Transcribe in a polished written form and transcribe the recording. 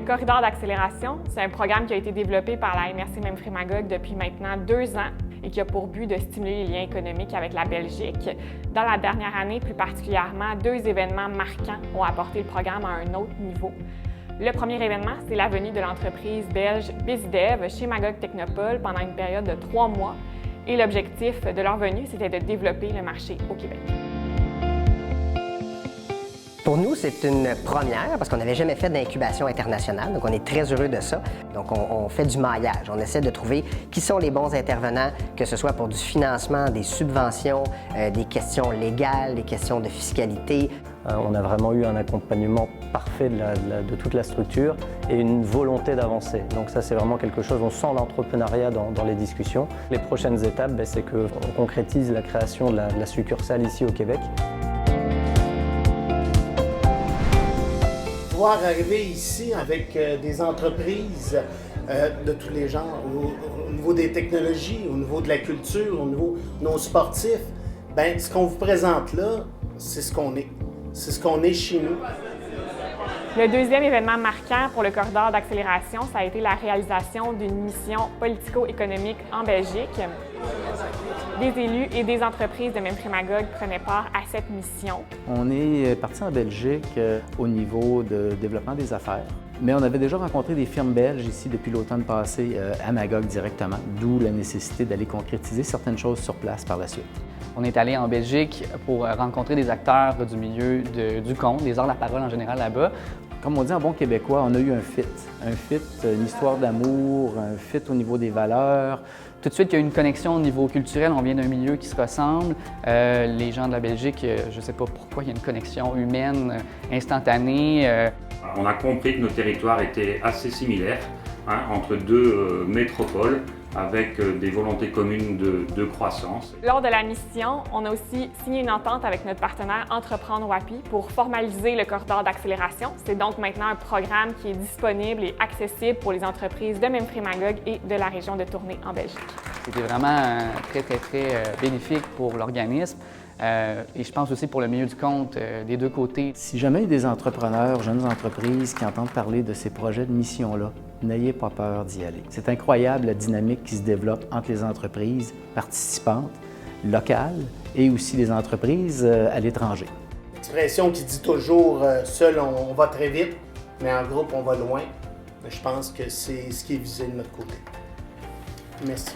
corridor d'accélération, c'est un programme qui a été développé par la MRC Memphremagog depuis maintenant 2 ans et qui a pour but de stimuler les liens économiques avec la Belgique. Dans la dernière année, plus particulièrement, 2 événements marquants ont apporté le programme à un autre niveau. Le premier événement, c'est la venue de l'entreprise belge BizDev chez Magog Technopole pendant une période de 3 mois. Et l'objectif de leur venue, c'était de développer le marché au Québec. Pour nous, c'est une première parce qu'on n'avait jamais fait d'incubation internationale, donc on est très heureux de ça. Donc on fait du maillage, on essaie de trouver qui sont les bons intervenants, que ce soit pour du financement, des subventions, des questions légales, des questions de fiscalité. On a vraiment eu un accompagnement parfait de toute la structure et une volonté d'avancer. Donc ça, c'est vraiment quelque chose, on sent l'entrepreneuriat dans les discussions. Les prochaines étapes, c'est qu'on concrétise la création de la succursale ici au Québec. Pouvoir arriver ici avec des entreprises de tous les genres, au niveau des technologies, au niveau de la culture, au niveau de nos sportifs, bien, ce qu'on vous présente là, c'est ce qu'on est. C'est ce qu'on est chez nous. Le deuxième événement marquant pour le corridor d'accélération, ça a été la réalisation d'une mission politico-économique en Belgique. Des élus et des entreprises de Memphremagog prenaient part à cette mission. On est parti en Belgique au niveau de développement des affaires, mais on avait déjà rencontré des firmes belges ici depuis l'automne passé à Magog directement, d'où la nécessité d'aller concrétiser certaines choses sur place par la suite. On est allé en Belgique pour rencontrer des acteurs du milieu du conte, des arts de la parole en général là-bas. Comme on dit en bon québécois, on a eu un fit, une histoire d'amour, un fit au niveau des valeurs. Tout de suite, il y a eu une connexion au niveau culturel, on vient d'un milieu qui se ressemble. Les gens de la Belgique, je ne sais pas pourquoi, il y a une connexion humaine instantanée. On a compris que nos territoires étaient assez similaires entre deux métropoles avec des volontés communes de croissance. Lors de la mission, on a aussi signé une entente avec notre partenaire Entreprendre WAPI pour formaliser le corridor d'accélération. C'est donc maintenant un programme qui est disponible et accessible pour les entreprises de Memphremagog et de la région de Tournai en Belgique. C'était vraiment très bénéfique pour l'organisme. Et je pense aussi pour le milieu du compte des deux côtés. Si jamais il y a des entrepreneurs, jeunes entreprises qui entendent parler de ces projets de mission-là, n'ayez pas peur d'y aller. C'est incroyable la dynamique qui se développe entre les entreprises participantes, locales et aussi les entreprises à l'étranger. L'expression qui dit toujours « seul on va très vite, mais en groupe on va loin », je pense que c'est ce qui est visé de notre côté. Merci.